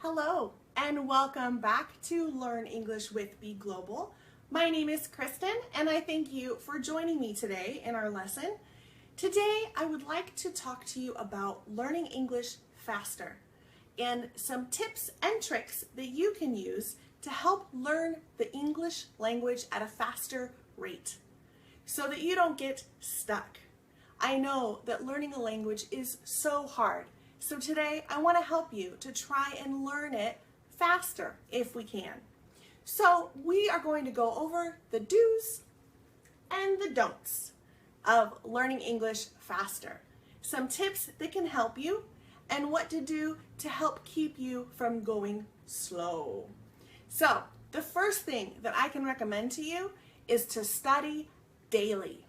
Hello and welcome back to Learn English with Be Global. My name is Kristen and I thank you for joining me today in our lesson. Today I would like to talk to you about learning English faster and some tips and tricks that you can use to help learn the English language at a faster rate so that you don't get stuck. I know that learning a language is so hard. So today I want to help you to try and learn it faster if we can. So we are going to go over the do's and the don'ts of learning English faster. Some tips that can help you and what to do to help keep you from going slow. So the first thing that I can recommend to you is to study daily.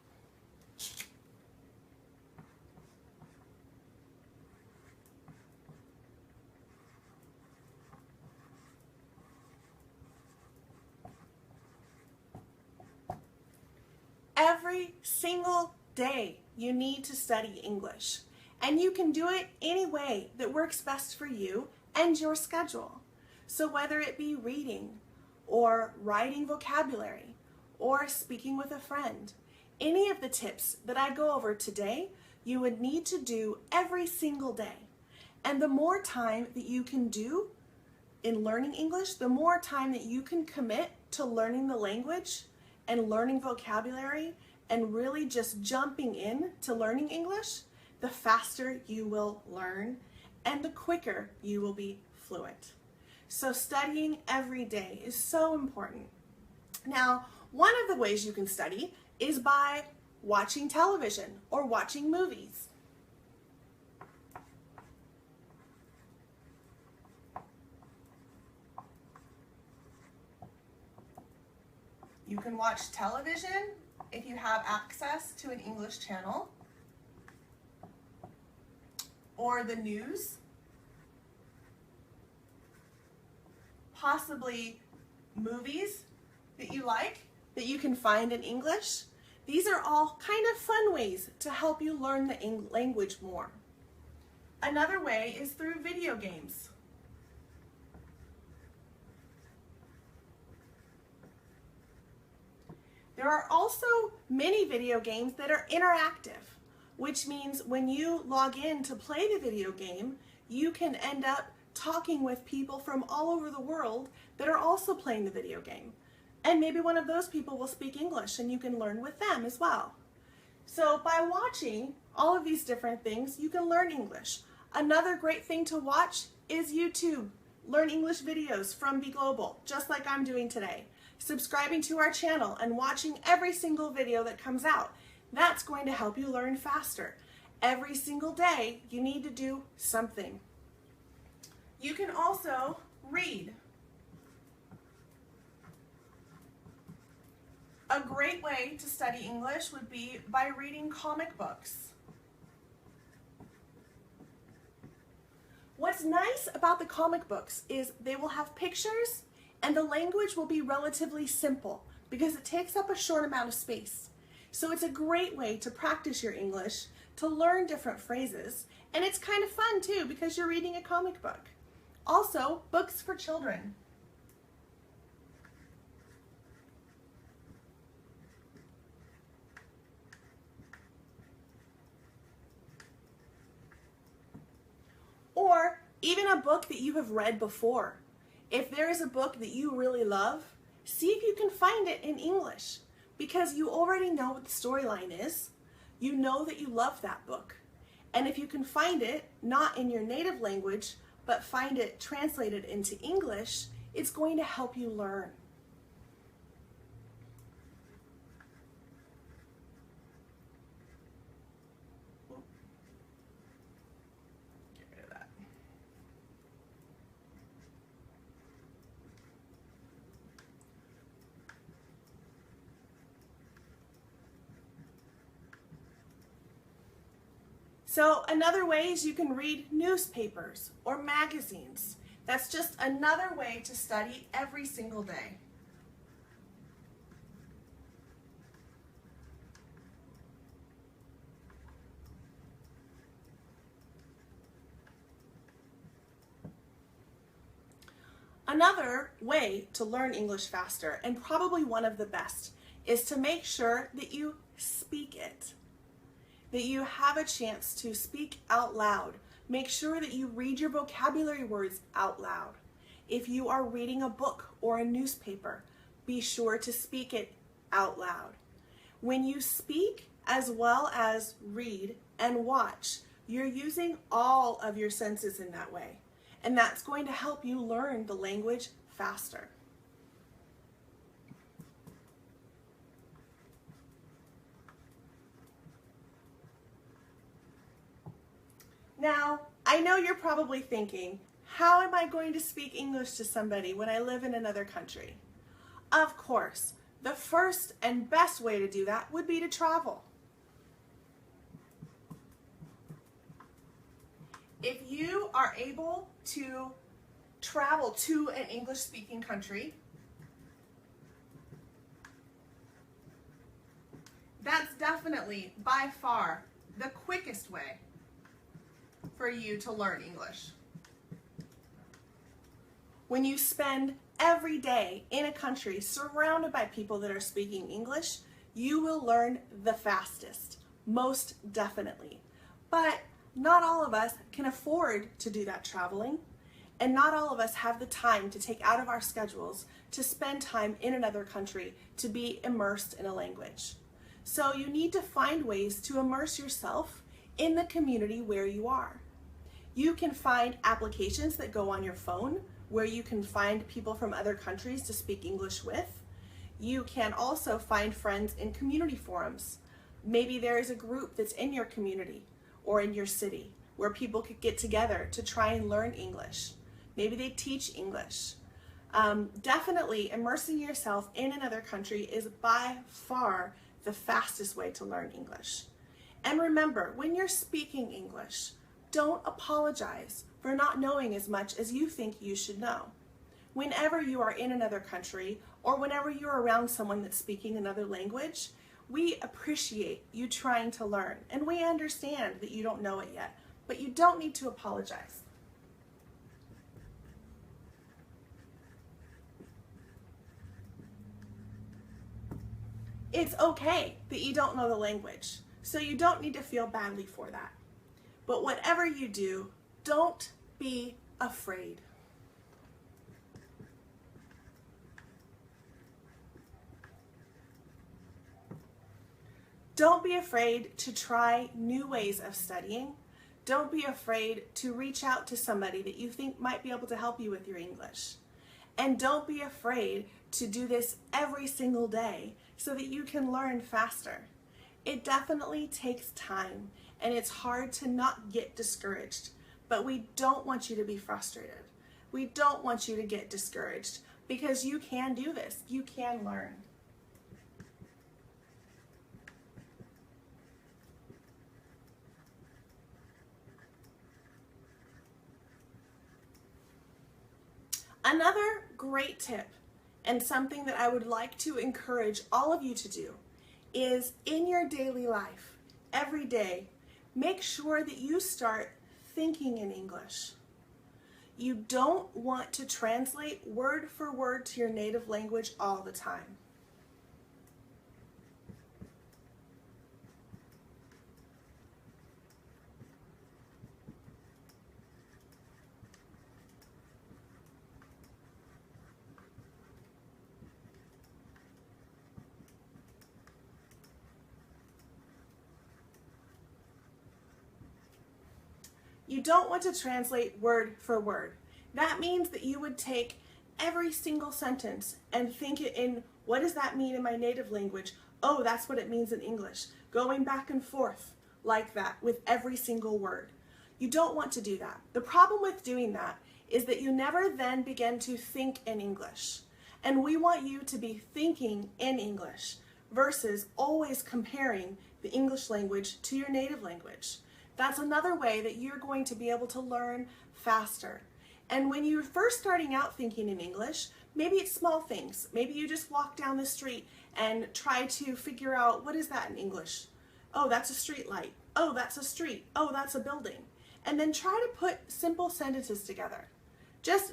Every single day you need to study English, and you can do it any way that works best for you and your schedule. So whether it be reading or writing vocabulary or speaking with a friend, any of the tips that I go over today you would need to do every single day. And the more time that you can do in learning English, the more time that you can commit to learning the language and learning vocabulary and really just jumping in to learning English, the faster you will learn and the quicker you will be fluent. So studying every day is so important. Now, one of the ways you can study is by watching television or watching movies. You can watch television if you have access to an English channel, or the news, possibly movies that you like that you can find in English. These are all kind of fun ways to help you learn the language more. Another way is through video games. There are also many video games that are interactive, which means when you log in to play the video game, you can end up talking with people from all over the world that are also playing the video game. And maybe one of those people will speak English and you can learn with them as well. So by watching all of these different things, you can learn English. Another great thing to watch is YouTube. Learn English videos from Be Global, just like I'm doing today. Subscribing to our channel and watching every single video that comes out. That's going to help you learn faster. Every single day, you need to do something. You can also read. A great way to study English would be by reading comic books. What's nice about the comic books is they will have pictures and the language will be relatively simple because it takes up a short amount of space. So it's a great way to practice your English, to learn different phrases, and it's kind of fun too because you're reading a comic book. Also, books for children. Or even a book that you have read before. If there is a book that you really love, see if you can find it in English because you already know what the storyline is. You know that you love that book. And if you can find it, not in your native language, but find it translated into English, it's going to help you learn. So another way is you can read newspapers or magazines. That's just another way to study every single day. Another way to learn English faster, and probably one of the best, is to make sure that you speak it, that you have a chance to speak out loud. Make sure that you read your vocabulary words out loud. If you are reading a book or a newspaper, be sure to speak it out loud. When you speak as well as read and watch, you're using all of your senses in that way. And that's going to help you learn the language faster. Now, I know you're probably thinking, how am I going to speak English to somebody when I live in another country? Of course, the first and best way to do that would be to travel. If you are able to travel to an English-speaking country, that's definitely by far the quickest way for you to learn English. When you spend every day in a country surrounded by people that are speaking English, you will learn the fastest, most definitely. But not all of us can afford to do that traveling, and not all of us have the time to take out of our schedules to spend time in another country to be immersed in a language. So you need to find ways to immerse yourself in the community where you are. You can find applications that go on your phone where you can find people from other countries to speak English with. You can also find friends in community forums. Maybe there is a group that's in your community or in your city where people could get together to try and learn English. Maybe they teach English. Definitely immersing yourself in another country is by far the fastest way to learn English. And remember, when you're speaking English, don't apologize for not knowing as much as you think you should know. Whenever you are in another country or whenever you're around someone that's speaking another language, we appreciate you trying to learn, and we understand that you don't know it yet, but you don't need to apologize. It's okay that you don't know the language, so you don't need to feel badly for that. But whatever you do, don't be afraid. Don't be afraid to try new ways of studying. Don't be afraid to reach out to somebody that you think might be able to help you with your English. And don't be afraid to do this every single day so that you can learn faster. It definitely takes time, and it's hard to not get discouraged, but we don't want you to be frustrated. We don't want you to get discouraged because you can do this. You can learn. Another great tip, and something that I would like to encourage all of you to do, is in your daily life, every day, make sure that you start thinking in English. You don't want to translate word for word to your native language all the time. You don't want to translate word for word. That means that you would take every single sentence and think it in, what does that mean in my native language? Oh, that's what it means in English. Going back and forth like that with every single word. You don't want to do that. The problem with doing that is that you never then begin to think in English. And we want you to be thinking in English versus always comparing the English language to your native language. That's another way that you're going to be able to learn faster. And when you're first starting out thinking in English, maybe it's small things. Maybe you just walk down the street and try to figure out, what is that in English? Oh, that's a street light. Oh, that's a street. Oh, that's a building. And then try to put simple sentences together. Just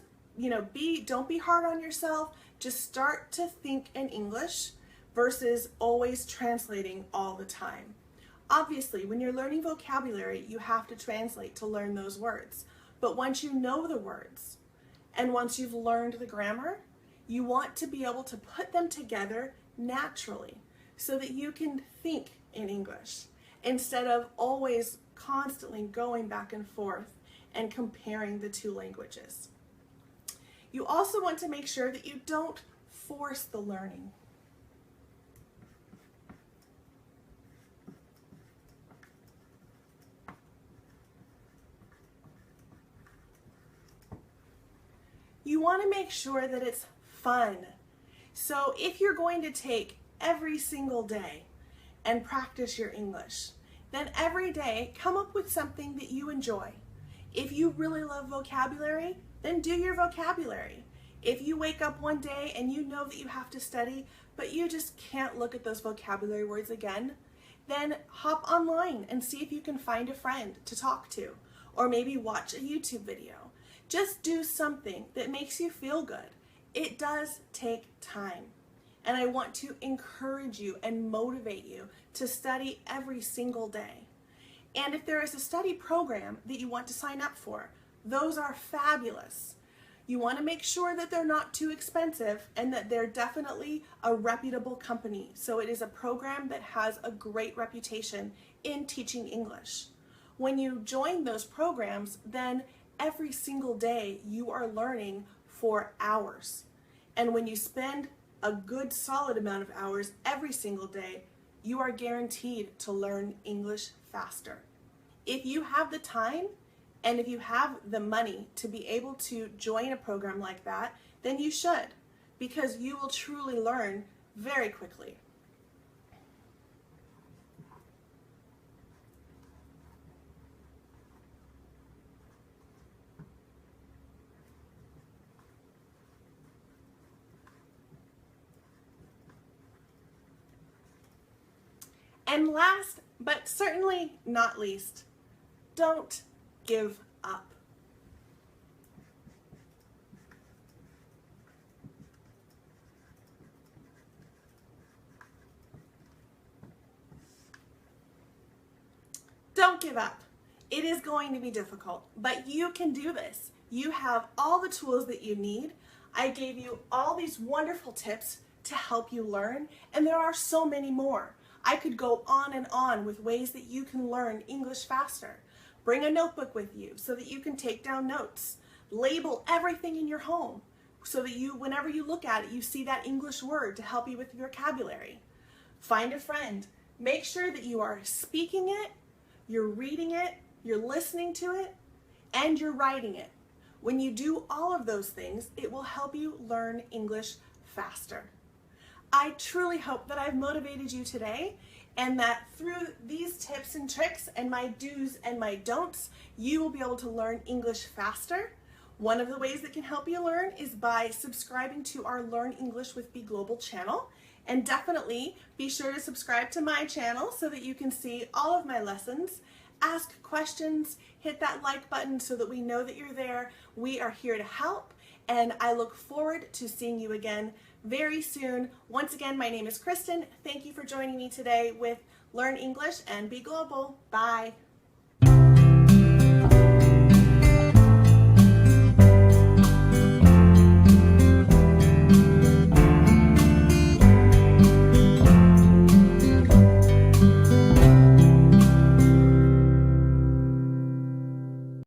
don't be hard on yourself. Just start to think in English versus always translating all the time. Obviously, when you're learning vocabulary, you have to translate to learn those words. But once you know the words and once you've learned the grammar, you want to be able to put them together naturally so that you can think in English instead of always constantly going back and forth and comparing the two languages. You also want to make sure that you don't force the learning. You want to make sure that it's fun. So if you're going to take every single day and practice your English, then every day come up with something that you enjoy. If you really love vocabulary, then do your vocabulary. If you wake up one day and you know that you have to study, but you just can't look at those vocabulary words again, then hop online and see if you can find a friend to talk to, or maybe watch a YouTube video. Just do something that makes you feel good. It does take time. And I want to encourage you and motivate you to study every single day. And if there is a study program that you want to sign up for, those are fabulous. You want to make sure that they're not too expensive and that they're definitely a reputable company. So it is a program that has a great reputation in teaching English. When you join those programs, then every single day you are learning for hours. And when you spend a good solid amount of hours every single day, you are guaranteed to learn English faster. If you have the time and if you have the money to be able to join a program like that, then you should, because you will truly learn very quickly. And last, but certainly not least, don't give up. Don't give up. It is going to be difficult, but you can do this. You have all the tools that you need. I gave you all these wonderful tips to help you learn, and there are so many more. I could go on and on with ways that you can learn English faster. Bring a notebook with you so that you can take down notes. Label everything in your home so that whenever you look at it, you see that English word to help you with your vocabulary. Find a friend. Make sure that you are speaking it, you're reading it, you're listening to it, and you're writing it. When you do all of those things, it will help you learn English faster. I truly hope that I've motivated you today and that through these tips and tricks and my do's and my don'ts, you will be able to learn English faster. One of the ways that can help you learn is by subscribing to our Learn English with Be Global channel. And definitely be sure to subscribe to my channel so that you can see all of my lessons. Ask questions, hit that like button so that we know that you're there. We are here to help, and I look forward to seeing you again very soon. Once again, my name is Kristen. Thank you for joining me today with Learn English and Be Global. Bye.